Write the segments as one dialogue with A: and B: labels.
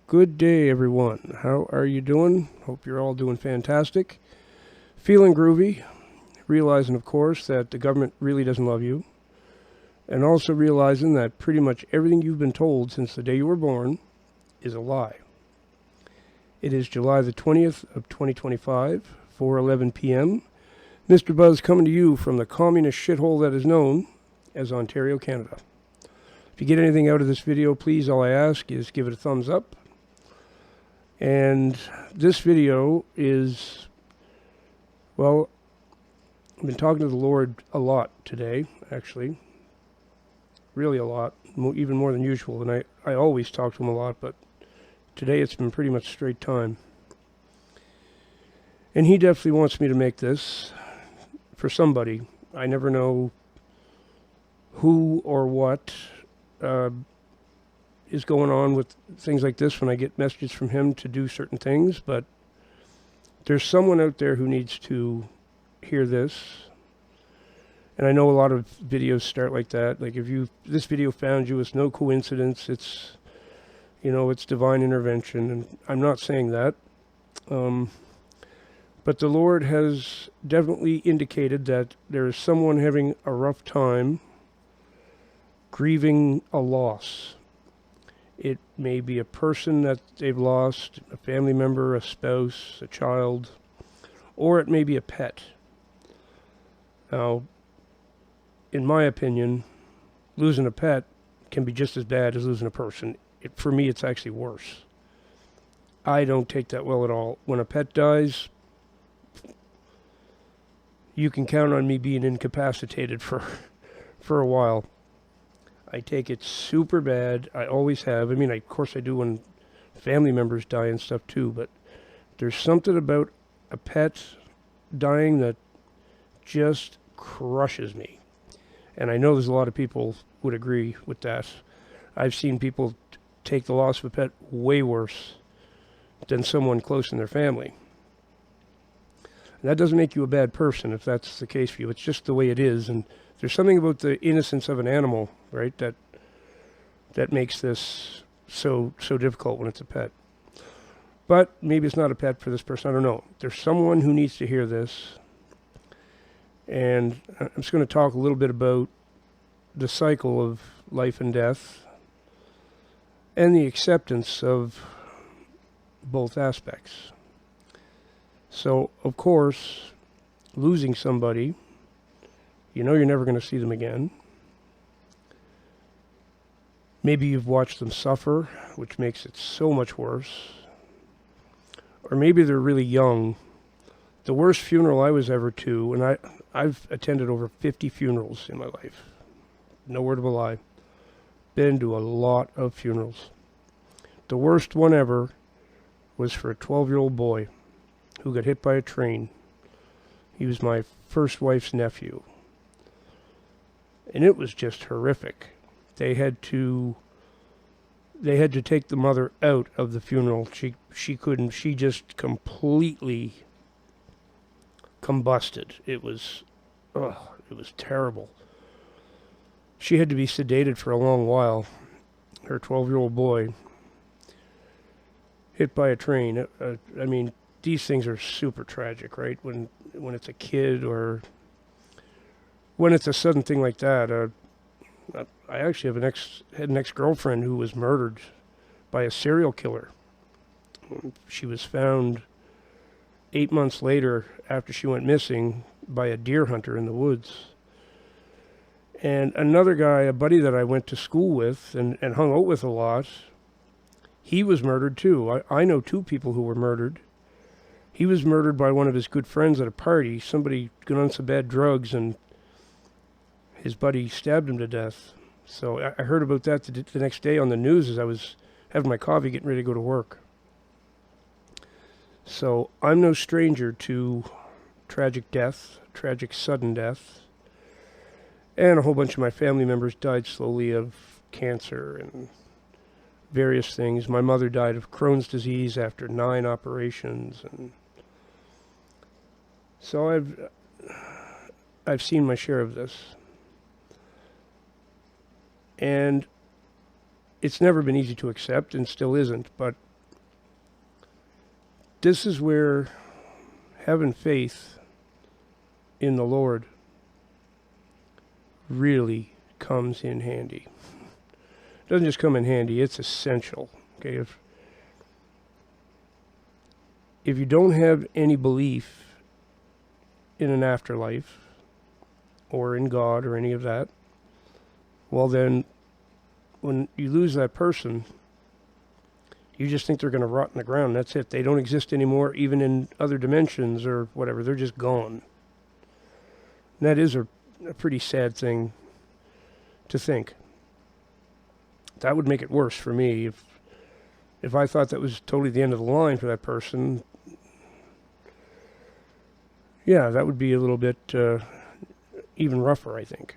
A: Good day, everyone. How are you doing? Hope you're all doing fantastic. Feeling groovy, realizing, of course, that the government really doesn't love you, and also realizing that pretty much everything you've been told since the day you were born is a lie. It is July the 20th of 2025, 4:11 p.m. Mr. Buzz coming to you from the communist shithole that is known as Ontario, Canada. If you get anything out of this video, please, all I ask is give it a thumbs up. And this video is, well, I've been talking to the Lord a lot today, actually. Really a lot, even more than usual. And I always talk to him a lot, but today it's been pretty much straight time. And he definitely wants me to make this for somebody. I never know who or what is going on with things like this when I get messages from him to do certain things, but there's someone out there who needs to hear this. And I know a lot of videos start like that. Like, this video found you, it's no coincidence, it's divine intervention, and I'm not saying that. But the Lord has definitely indicated that there is someone having a rough time grieving a loss. It may be a person that they've lost, a family member, a spouse, a child, or it may be a pet. Now, in my opinion, losing a pet can be just as bad as losing a person. For me, it's actually worse. I don't take that well at all. When a pet dies, you can count on me being incapacitated for a while. I take it super bad. I always have. I mean, of course I do when family members die and stuff too, but there's something about a pet dying that just crushes me. And I know there's a lot of people would agree with that. I've seen people take the loss of a pet way worse than someone close in their family. And that doesn't make you a bad person if that's the case for you. It's just the way it is. And there's something about the innocence of an animal, right, that makes this so difficult when it's a pet. But maybe it's not a pet for this person. I don't know. There's someone who needs to hear this. And I'm just going to talk a little bit about the cycle of life and death and the acceptance of both aspects. So, of course, losing somebody, you're never going to see them again. Maybe you've watched them suffer, which makes it so much worse. Or maybe they're really young. The worst funeral I was ever to, and I've attended over 50 funerals in my life. No word of a lie. Been to a lot of funerals. The worst one ever was for a 12-year-old boy who got hit by a train. He was my first wife's nephew. And it was just horrific. They had to take the mother out of the funeral. She couldn't. She just completely combusted. It was terrible. She had to be sedated for a long while. Her 12-year-old boy hit by a train. I mean, these things are super tragic, right? When it's a kid or when it's a sudden thing like that. I actually had an ex-girlfriend who was murdered by a serial killer. She was found 8 months later after she went missing by a deer hunter in the woods. And another guy, a buddy that I went to school with and hung out with a lot, he was murdered too. I know two people who were murdered. He was murdered by one of his good friends at a party. Somebody got on some bad drugs and his buddy stabbed him to death. So I heard about that the next day on the news as I was having my coffee getting ready to go to work. So I'm no stranger to tragic death, tragic sudden death. And a whole bunch of my family members died slowly of cancer and various things. My mother died of Crohn's disease after 9 operations. And so I've seen my share of this. And it's never been easy to accept and still isn't, but this is where having faith in the Lord really comes in handy. It doesn't just come in handy, it's essential. Okay, if you don't have any belief in an afterlife or in God or any of that, well then when you lose that person, you just think they're going to rot in the ground. That's it. They don't exist anymore, even in other dimensions or whatever. They're just gone. And that is a pretty sad thing to think. That would make it worse for me. If I thought that was totally the end of the line for that person, yeah, that would be a little bit even rougher, I think.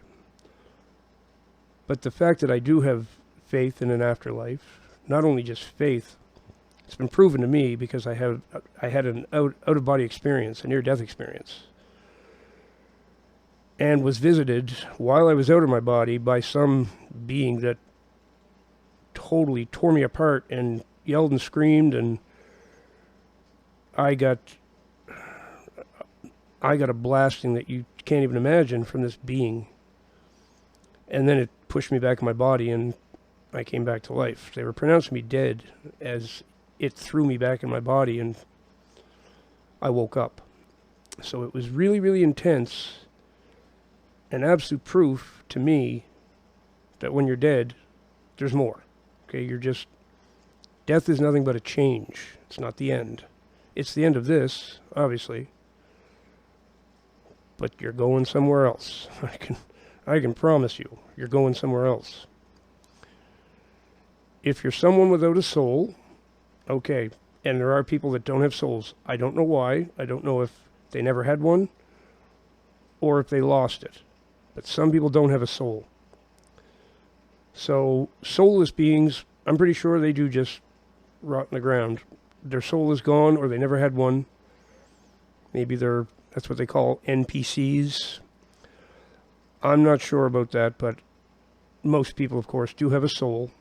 A: But the fact that I do have faith in an afterlife, not only just faith, it's been proven to me because I had an out-of-body experience, a near-death experience, and was visited while I was out of my body by some being that totally tore me apart and yelled and screamed, and I got a blasting that you can't even imagine from this being. And then it pushed me back in my body, and I came back to life. They were pronouncing me dead as it threw me back in my body, and I woke up. So it was really, really intense, and absolute proof to me that when you're dead, there's more. Okay, death is nothing but a change. It's not the end. It's the end of this, obviously, but you're going somewhere else. I can promise you, you're going somewhere else. If you're someone without a soul, okay, and there are people that don't have souls. I don't know why. I don't know if they never had one or if they lost it. But some people don't have a soul. So soulless beings, I'm pretty sure they do just rot in the ground. Their soul is gone or they never had one. Maybe that's what they call NPCs. I'm not sure about that, but most people, of course, do have a soul.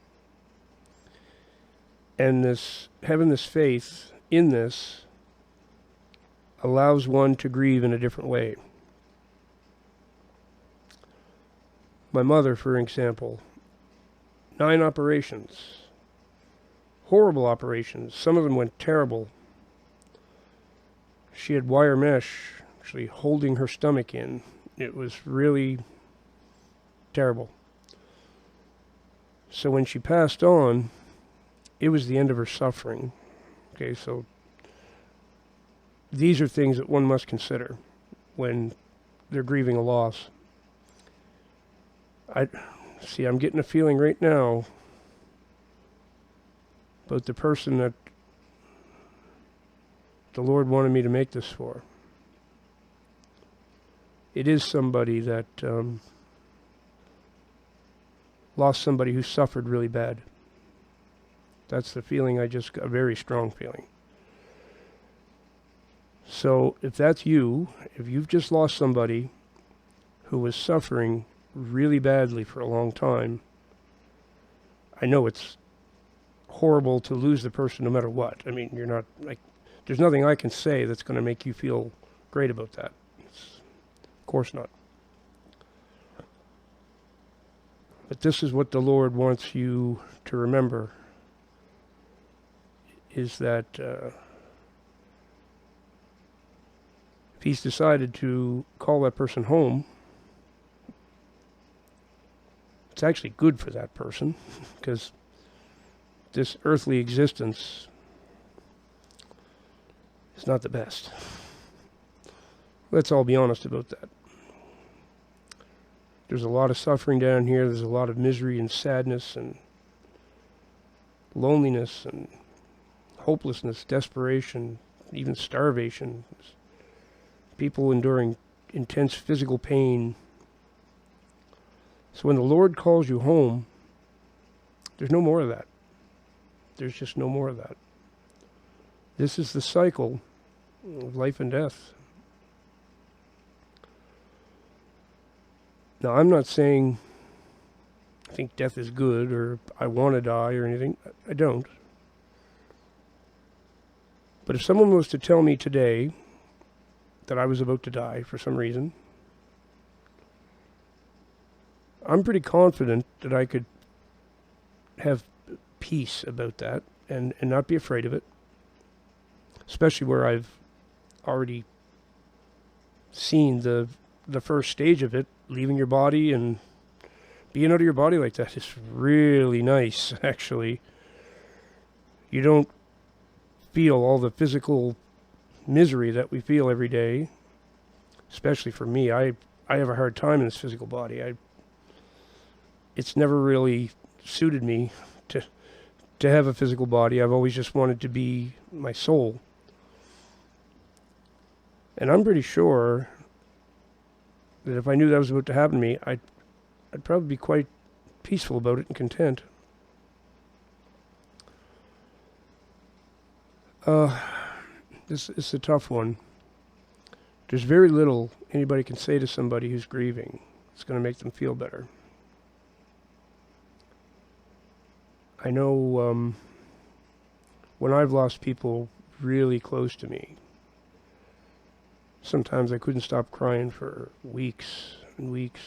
A: And having this faith in this allows one to grieve in a different way. My mother, for example, 9 operations. Horrible operations. Some of them went terrible. She had wire mesh actually holding her stomach in. It was really terrible. So when she passed on, it was the end of her suffering. Okay, so these are things that one must consider when they're grieving a loss. I'm getting a feeling right now about the person that the Lord wanted me to make this for. It is somebody that lost somebody who suffered really bad. That's the feeling I just got, a very strong feeling. So if that's you, if you've just lost somebody who was suffering really badly for a long time, I know it's horrible to lose the person no matter what. I mean, there's nothing I can say that's going to make you feel great about that. Of course not. But this is what the Lord wants you to remember, is that if He's decided to call that person home, it's actually good for that person, because this earthly existence is not the best. Let's all be honest about that. There's a lot of suffering down here. There's a lot of misery and sadness and loneliness and hopelessness, desperation, even starvation. People enduring intense physical pain. So when the Lord calls you home, there's no more of that. There's just no more of that. This is the cycle of life and death. Now, I'm not saying I think death is good or I want to die or anything. I don't. But if someone was to tell me today that I was about to die for some reason, I'm pretty confident that I could have peace about that and not be afraid of it, especially where I've already seen the first stage of it, leaving your body and being out of your body like that is really nice, actually. You don't feel all the physical misery that we feel every day, especially for me. I have a hard time in this physical body. It's never really suited me to have a physical body. I've always just wanted to be my soul. And I'm pretty sure that if I knew that was about to happen to me, I'd probably be quite peaceful about it and content. This is a tough one. There's very little anybody can say to somebody who's grieving. It's going to make them feel better. I know when I've lost people really close to me, sometimes I couldn't stop crying for weeks and weeks.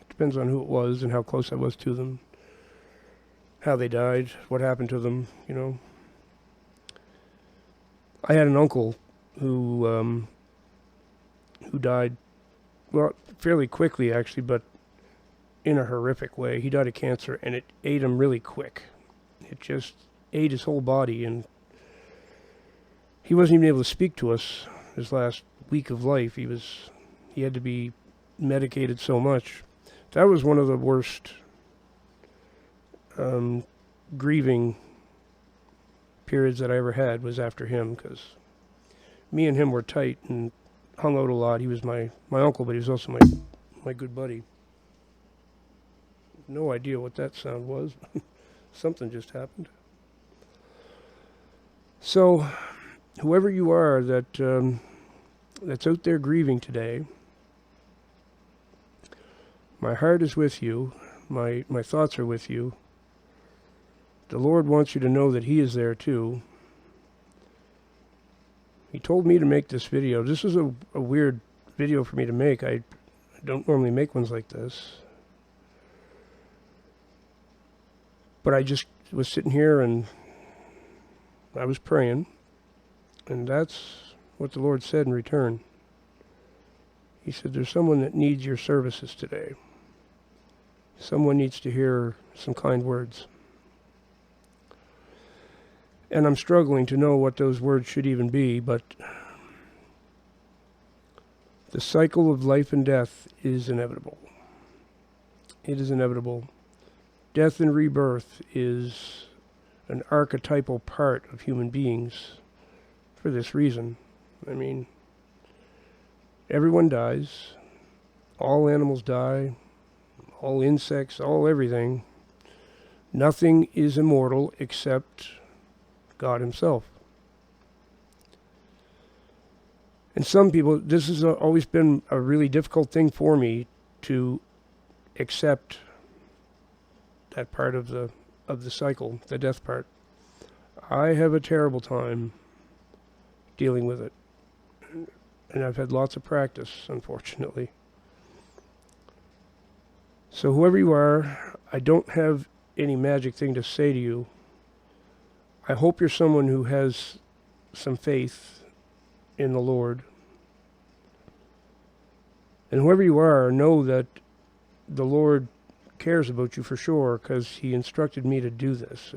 A: It depends on who it was and how close I was to them, how they died, what happened to them, you know. I had an uncle who died, well, fairly quickly actually, but in a horrific way. He died of cancer, and it ate him really quick. It just ate his whole body, and he wasn't even able to speak to us his last week of life. He had to be medicated so much. That was one of the worst grieving periods that I ever had, was after him, because me and him were tight and hung out a lot. He was my uncle, but he was also my good buddy. No idea what that sound was. Something just happened. So, whoever you are that's out there grieving today, my heart is with you. My thoughts are with you. The Lord wants you to know that He is there too. He told me to make this video. This is a weird video for me to make. I don't normally make ones like this. But I just was sitting here and I was praying. And that's what the Lord said in return. He said, there's someone that needs your services today. Someone needs to hear some kind words. And I'm struggling to know what those words should even be, but the cycle of life and death is inevitable. It is inevitable. Death and rebirth is an archetypal part of human beings for this reason. I mean, everyone dies. All animals die. All insects, all everything. Nothing is immortal except God Himself. And some people, this has always been a really difficult thing for me to accept that part of the cycle, the death part. I have a terrible time dealing with it. And I've had lots of practice, unfortunately. So whoever you are, I don't have any magic thing to say to you. I hope you're someone who has some faith in the Lord. And whoever you are, know that the Lord cares about you for sure, because He instructed me to do this.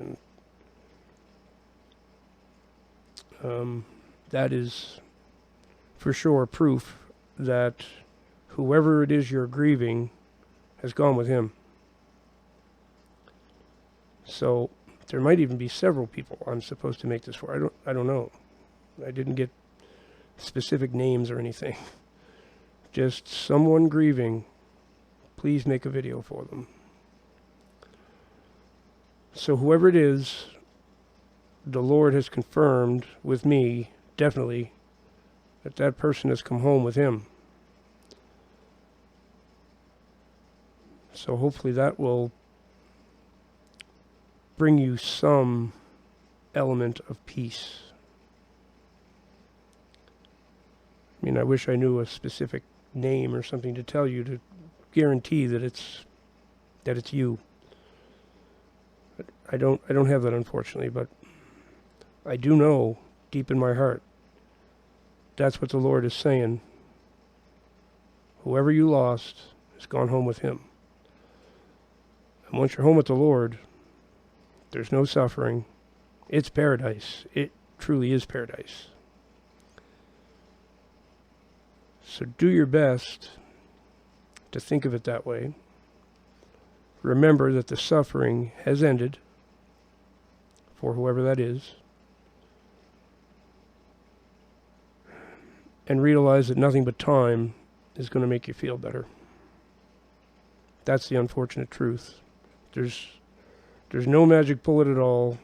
A: And that is for sure proof that whoever it is you're grieving has gone with Him. So there might even be several people I'm supposed to make this for. I don't know. I didn't get specific names or anything. Just someone grieving. Please make a video for them. So whoever it is, the Lord has confirmed with me, definitely, that that person has come home with Him. So hopefully that will bring you some element of peace. I mean, I wish I knew a specific name or something to tell you to guarantee that it's you. But I don't have that, unfortunately, but I do know deep in my heart that's what the Lord is saying. Whoever you lost has gone home with him. And once you're home with the Lord, there's no suffering. It's paradise. It truly is paradise. So do your best to think of it that way. Remember that the suffering has ended for whoever that is. And realize that nothing but time is going to make you feel better. That's the unfortunate truth. There's no magic bullet at all,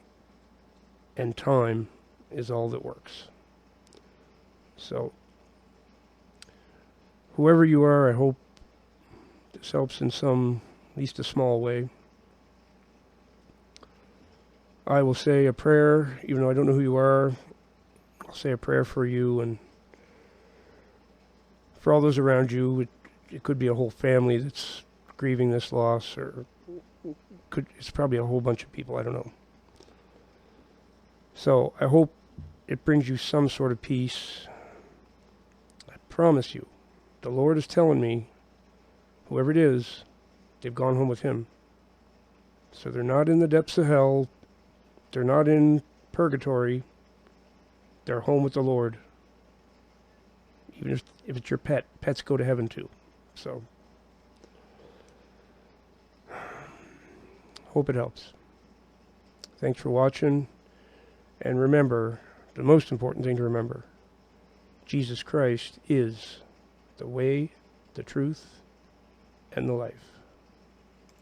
A: and time is all that works. So, whoever you are, I hope this helps in some, at least a small way. I will say a prayer, even though I don't know who you are. I'll say a prayer for you and for all those around you. It could be a whole family that's grieving this loss, or it's probably a whole bunch of people, I don't know. So I hope it brings you some sort of peace. I promise you, the Lord is telling me, whoever it is, they've gone home with him. So they're not in the depths of hell. They're not in purgatory. They're home with the Lord. Even if it's your pet, pets go to heaven too. So, hope it helps. Thanks for watching. And remember, the most important thing to remember, Jesus Christ is the way, the truth, and the life.